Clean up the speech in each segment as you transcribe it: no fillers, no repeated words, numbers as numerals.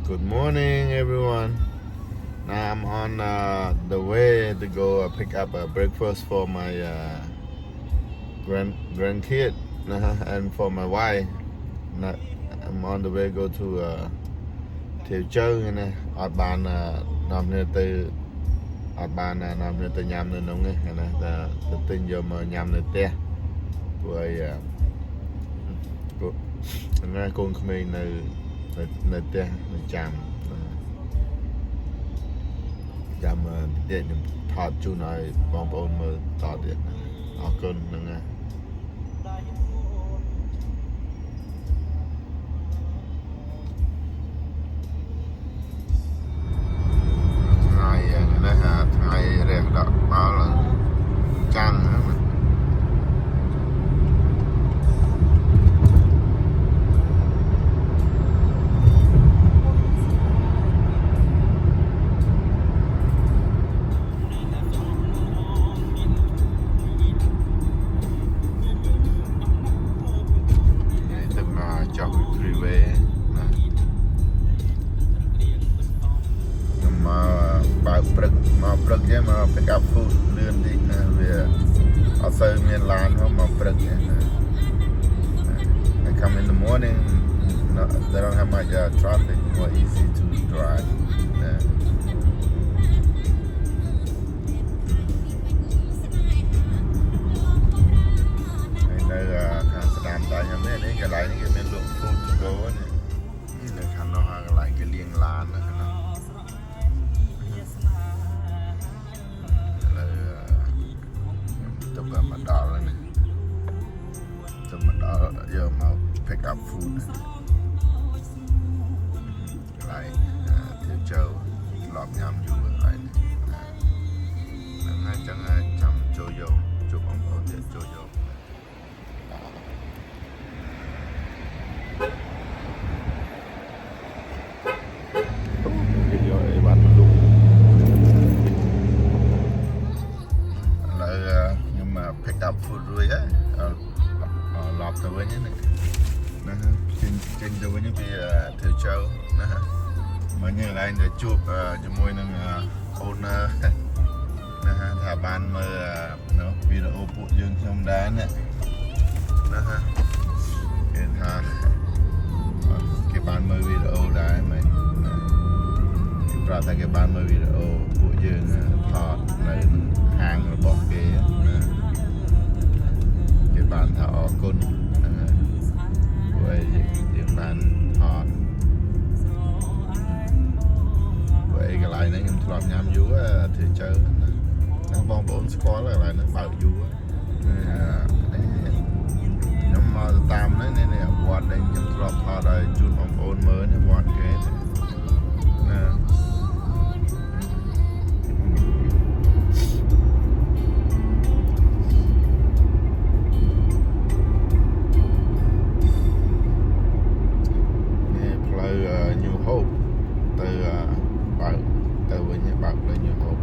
Good morning, everyone. Now I'm on the way to go pick up a breakfast for my grandkid and for my wife. I'm on the way to go to Thiệu Châu nè, ở bàn nằm nơi từ ở bàn nằm nơi từ nhằm nơi nông nè, từ tin giờ mà nhằm nơi te, rồi ngay con mình nơi te nơi chạm chạm điện thọt chú nói bóng bóng mơ tỏ điện ở cơn nè. Ngày rèn đọc báo là trăng nữa mà. Đây tầm chọc freeway mà prực chứ mà pick up food lươn đi vì ở sơ miền Lan mà prực they come in the morning, they don't have much traffic, more easy to drive. Nơi khang Sam tại nhà mấy đấy cái lại cái miền lượng food to go này, nơi khang nó lại cái liên lan đó. Mà đỏ lên này, mà đỏ giờ mà pick up food lại Thiệu Châu lọp nhầm dù lại này, ngay chẳng chăm châu dầu chụp ông có thể châu dầu. Video ấy bắt luôn lại nhưng mà pick up food rồi á, lọp tới với nhé này, trên tới với nhé vì Thiệu Châu mà như là anh để chụp cho môi nâng owner thả ban mà nó video bộ dương trong đá nè cái ban mới video đá mày ra tại cái ban mới video bộ dương thọ này hàng rồi bỏ cái bàn thọ côn với những bàn thọ với cái lại này em làm nhám vú thì chơi nó bong bóng score lại nó bảo vú nhưng mà tam đấy nên là quạt đây nhưng làm thọ đây chun bong bóng mới nó quạt cái New Hope từ với nhà bạn lên New Hope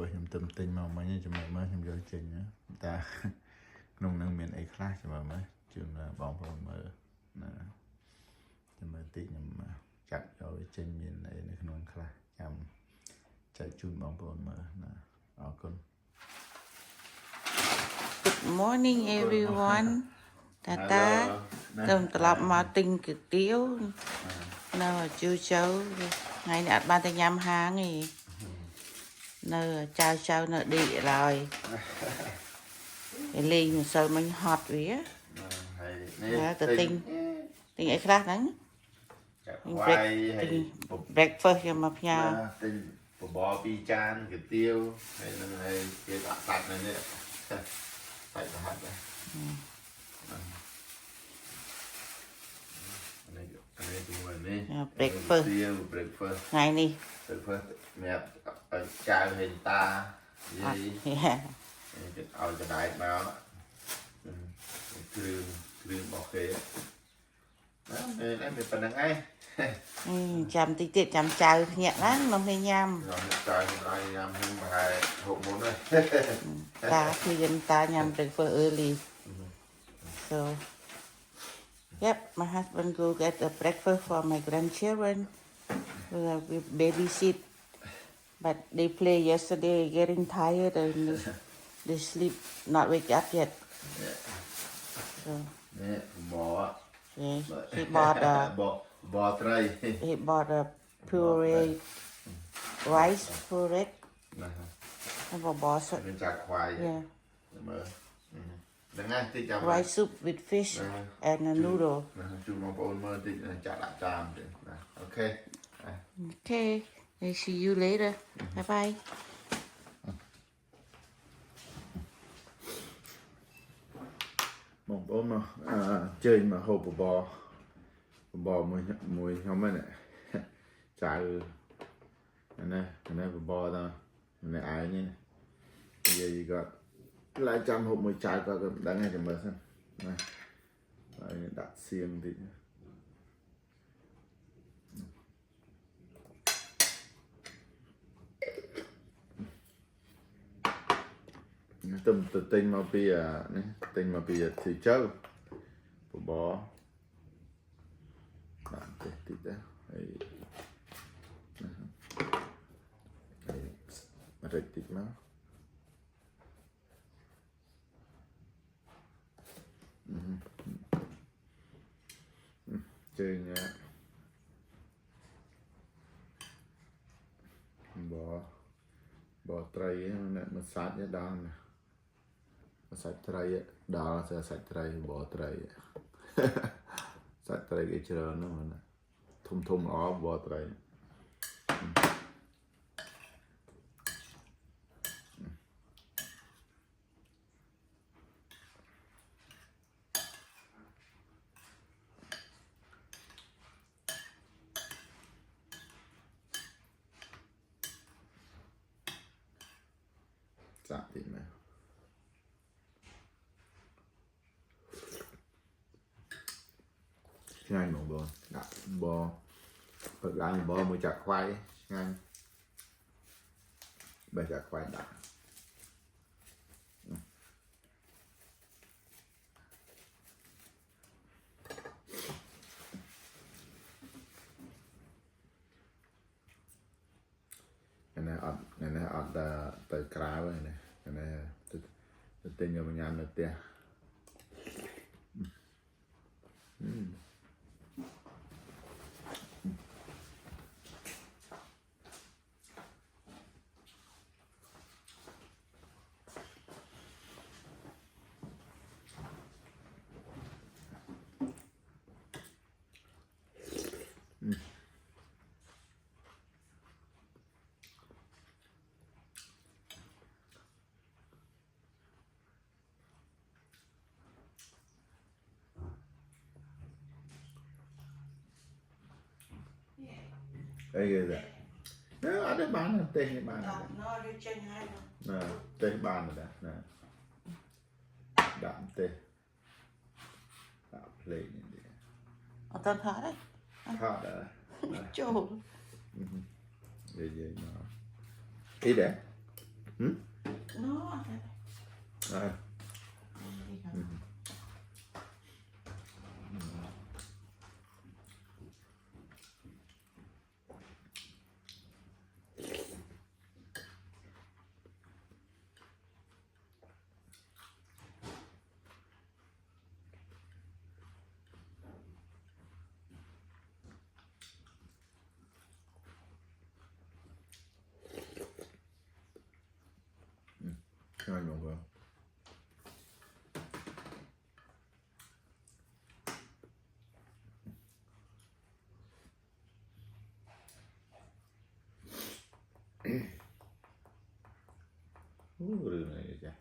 ព្រោះខ្ញុំទៅទិញមកមិញចាំមើលខ្ញុំយកចេញណាតាក្នុងនឹងមានអីខ្លះចាំមើលជូនបងប្អូនមើលណាចាំមើលតិចខ្ញុំចាក់យកវាចេញមានអីនៅក្នុងខ្លះចាំចែកជូនបងប្អូនមើលណាអរគុណ Good morning everyone តាតាទៅត្រឡប់មកទិញគុយទាវនៅជូជៅថ្ងៃនេះអត់បានទៅញ៉ាំហាងទេនៅចៅនៅដេកឡើយលេងមិនសូវមិញហត់វាហើយទៅទិញអីខ្លះហ្នឹង breakfast ខ្ញុំមកផ្ញើទិញបបរ2ចានគុយទាវហើយនឹងហើយគេដាក់សាច់នៅនេះសាច់ប្រហិតនេះជាមួយនេះ breakfast ថ្ងៃនេះ breakfast សម្រាប់ចៅហេងតាយាយគេឲ្យកណ្ដែកមកគ្រឿងរបស់គេមានប៉ុណ្្នឹងឯងចាំតិចទៀតចាំចៅភ្ញាក់ណាមកគ្នាញ៉ាំចៅសម្រាប់ញ៉ាំហ្នឹងប្រហែល6មុនហើយតាឃ្លៀនតាញ៉ាំ breakfast early so yep my husband go get a breakfast for my grandchildren we babysit but they play yesterday getting tired and they sleep not wake up yet so yeah, he bought a pureed rice pureed rice soup with fish and a noodle okay I'll see you later bye byeបងប្អូនមកជើញមកហូបបបរមួយខ្ញុំហ្នឹងចៅណាបបរតាម្នាក់ឯងនេះនិយាយគាត់ឡាយចាំហូបមួយចៅគាត់ក៏មិនដឹងទេចាំមើលសិនណាហើយដាក់សៀងតិចទៅទិញមកពីនេះទិញមកពីទីចៅបបរដាក់តិចដែរហើយរេចតិចមកជើញបត្រីហ្នឹងមកសាច់ដល់ណាសាច់ត្រីដល់សាច់ត្រីបត្រីសាច់ត្រីគេច្រើនហ្នឹងណាធំល្អបត្រីសាក់តិចមកឆ្ងាញ់បងដាក់បព្រឹកឡើងបមួយចាក់ខ្វាយឆ្ងាញ់បែរចាក់ខ្វាយដាក់ណែអត់ទៅក្រៅហ្នឹងណែទៅទិញយកញ៉ាំនៅផ្ទះអីគេដែរអត់ទេបានទេបានណាទេបានដែរណាដាក់ទេដាក់ភ្លេងនេះអត់ថតទេថតដែរចូលនិយាយមកអីដែរ No. Ngon luôn rồi. Đường này kìa.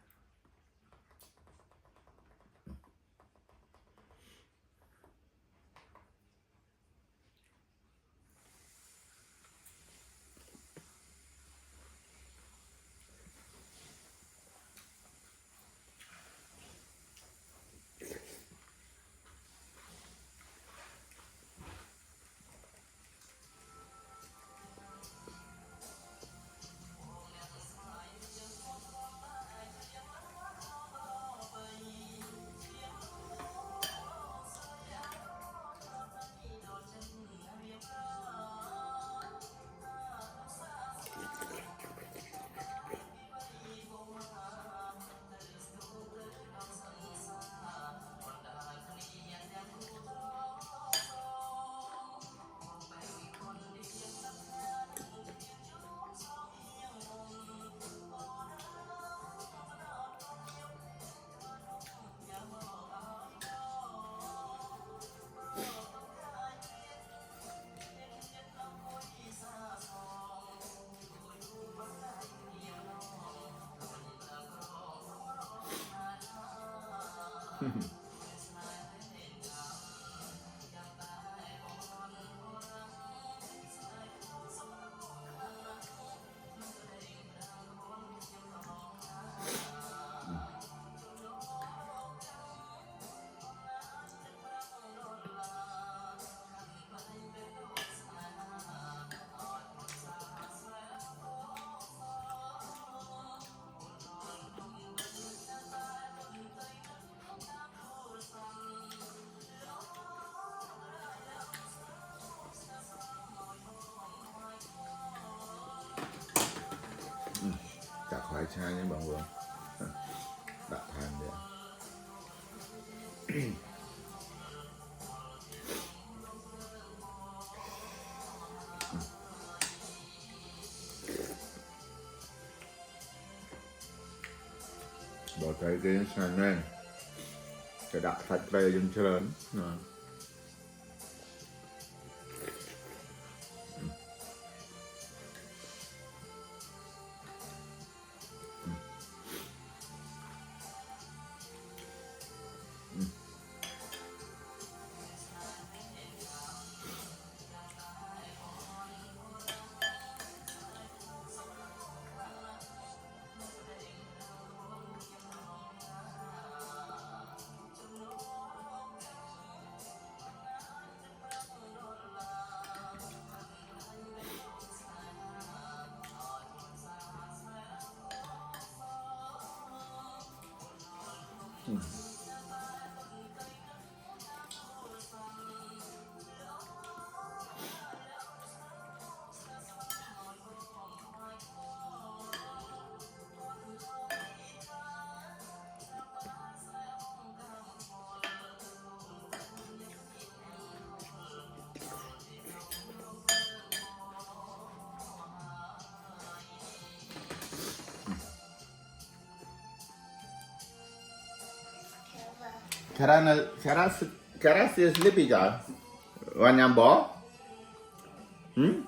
Chặt khoai tây nhé bạn Vương. Đặt than đi. Bỏ tay cái sàn này. Cái đặt sạch về dân chơi lớn. Kara still sleepy kah? Wan nyambo?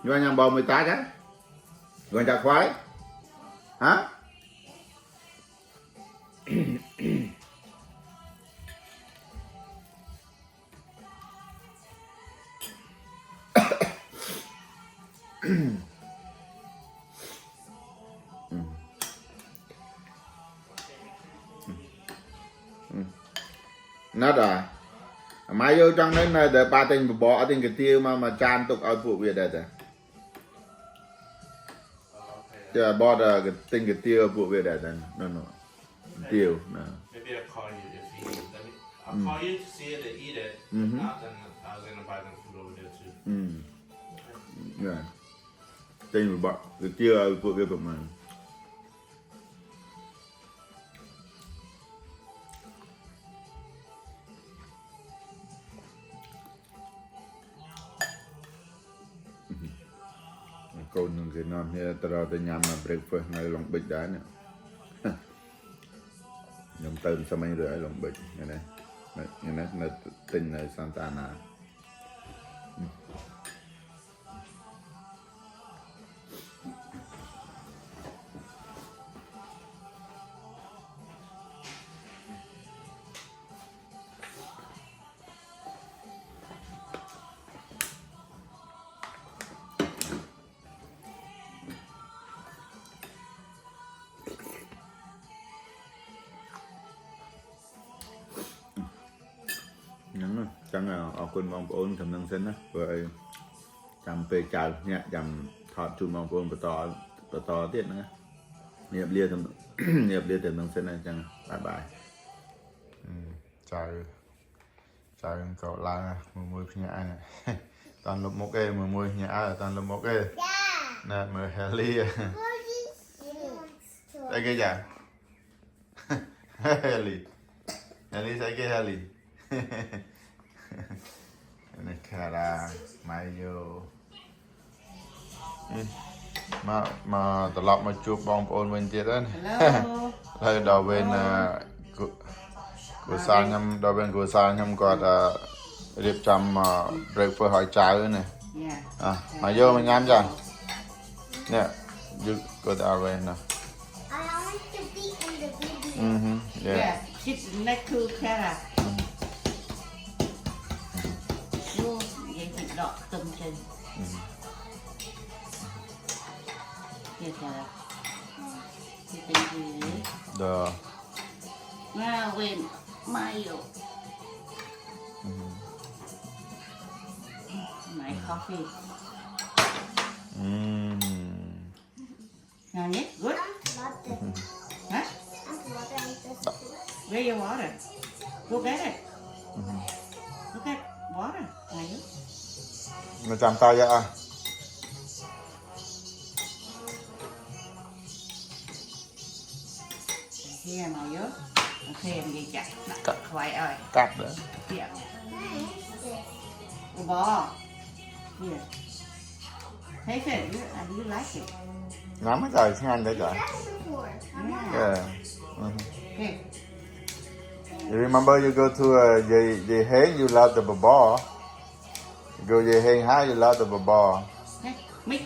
Wan nyambo mới tá chứ? Wan chặt khoái? Hả? Nó rồi. Mai vô trong đến để ba tên bỏ tên cái tiêu mà chan tục ở phụ Việt đây. Yeah, I bought a thing of deal put with that then. No. Deal. No. Maybe I'll call you if you eat. I'll call you to see it and eat it. If not, then I was gonna buy them food over there too. Yeah. Thing we bought the deal I put with man. Cô nương cái non here tao tới nhắm mà breakfast ngay lòng bịch đá nè. Nhom tôm sao mấy rưỡi lòng bịch này này nó tinh này Santana. Chẳng là ở quân mong ôn thầm năng sinh á rồi chăm pe chào nha chăm thọt chun mong ôn to tiết nữa nghiệp lia thầm nghiệp lia thầm năng sinh này chẳng bye bye chào cậu là mùi nhà này toàn lục một cái mùi nhà là toàn lục một cái nè mùi Haley đây cái gì Haley say cái Haley này là mayo màตลอดมาจูบบองปอนวันเจ็ดนั่นเลยดาวเวนกูสร้างยำดาวเวนกูสร้างยำก็เรียบจำเบรกเพื่อหอยจ่ายด้วยเนี่ยมาโยมันงามจังเนี่ยยุก็ดาวเวนนะ Yeah, sit next to Kara. Vậy thịt đọt tôm chân. Kia Kara. Thì tình gì? The. Now when mayo. My coffee. Now Nick, good? Huh? Where your water? Go get it. Look at water. Are you? Nó chạm tay vậy à? Here mà you? Okay, em đi chặt. Cắt khoai ơi. Cắt nữa. Yeah. Cái bò. Here. Take it. Do you like it? Ngắm hết rồi, ăn đấy rồi. Yeah. Okay. You remember you go to Yeheng, you love the baba. You go Yeheng High, you love the baba. Hey, mix.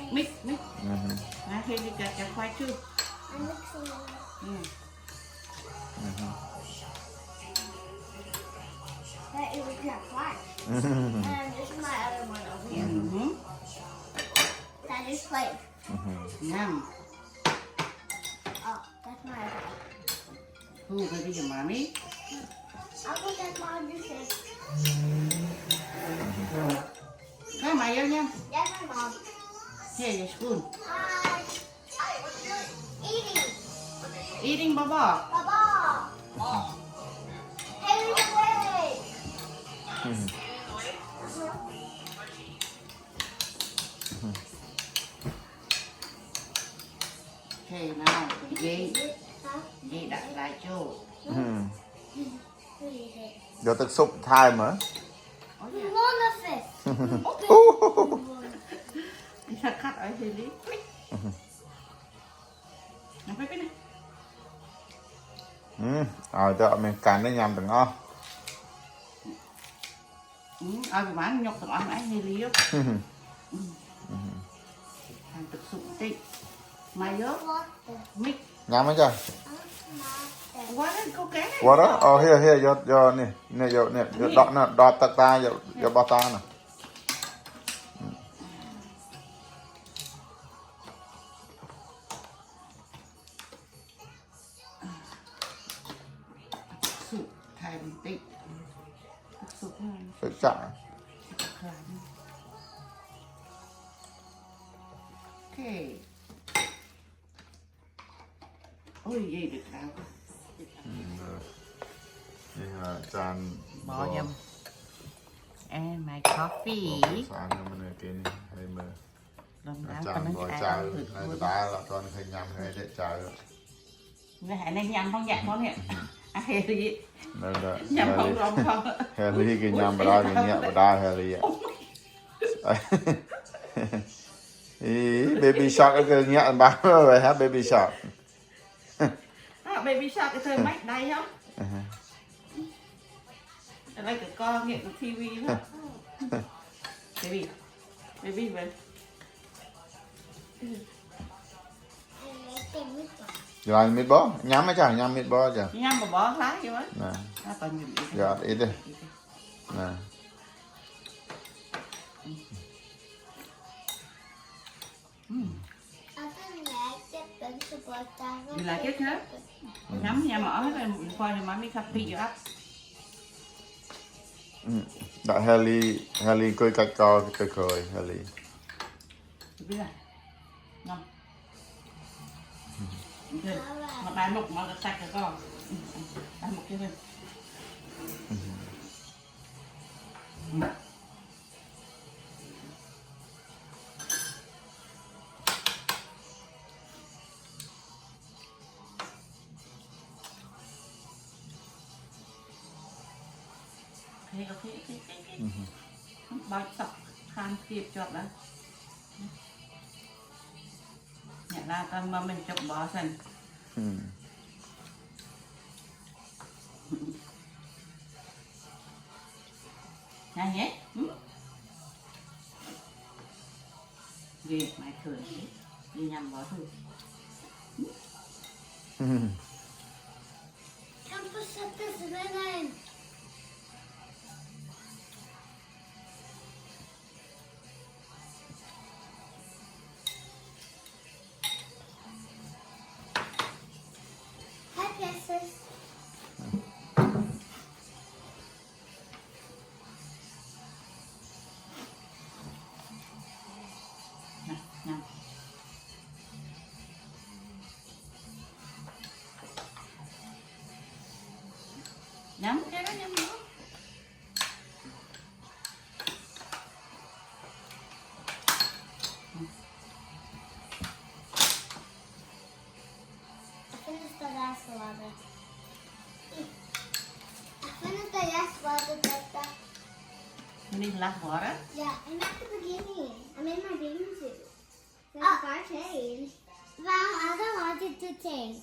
I hear you got your khoai too. I'm mixing it. That is a crab fly. And this is my other one over here. That is plate. Yum. Oh, that's my other one. Who will be your mommy? I'll go get my other fish. Come on, Yum. That's my mom. Here, your spoon. Eating. Eating baba. Baba. Hey, away. Okay, now dây đặt lại chỗ. Giờ tức súp time hả? We want a fish. Đi thật khát ở đây đi. Nó phải cái này. Cho mình cắn nó nhằm từng ngon. Ai mà bán nhọc từng ăn hay lý á. Hàng thực sự tị. Mày nhớ mix. Nhắm hết chưa? Quá đấy, cô kế này. Quá đó, here, yo nè, đọt tạc ta, yo bò ta nè. Thực sự thay bình tĩnh. Thực sự Phải chả. Okay. Ôi gì được đâu. นี่ฮะจาน Bỏ nhầm. And my coffee. สารมันเนี่ยกินให้มือ Lần อา nào จาร con ย์ nó บอก chạy จ่าย ăn ใน thử ตาละตอนเคยยำให้ได้จ่าย Người hãy nên nhầm không dạ con nè. À hề đi. นั่นแหละ Nhầm không rong không. แฮร์รี่กินยำปลาอย่างเงี้ยปลาแฮร์รี่อ่ะอีเบบี้ช็อกก็เงี้ยบ้าเลยฮะเบบี้ช็อก À, baby shark cái thời mách đây không? Ở đây cái con nghiện của TV đó. Baby. Baby về. Em lấy tiền mít vào. ยำมิดบอยำไหมจ้ะยำมิดบอจ้ะ Nhâm mà bỏ lá vậy á. นะ À, còn nhiều gì ยอดอีเด้นะ Ở cái nhà chắc đến super star. You like it, huh? Nhắm nhà mở hết rồi, coi thì máy make up pick you up. แต่แฮร์รี่เคยกัดกอเคยแฮร์รี่ Biết rồi. Ngon. Okay. Mà bài mục mà sạch rồi con. Bài mục kia lên. Okay. Bao sọc khan kịp chọt đó. Nhận ra con mà mình chọc bó sần. Nhanh nhé. Ghê, mày cười đấy. Đi nhầm bó thôi. Kan få sätta sig med den. Hi, princess. Nè, nhầm. Nhắm cái đó nhắm nữa. Jag får nästan läsa vad det. Jag får nästan läsa vad det detta. You need last water. Yeah, I'm at the beginning. I'm in my bathing suit. That's 5 change. Well, I don't want it to change.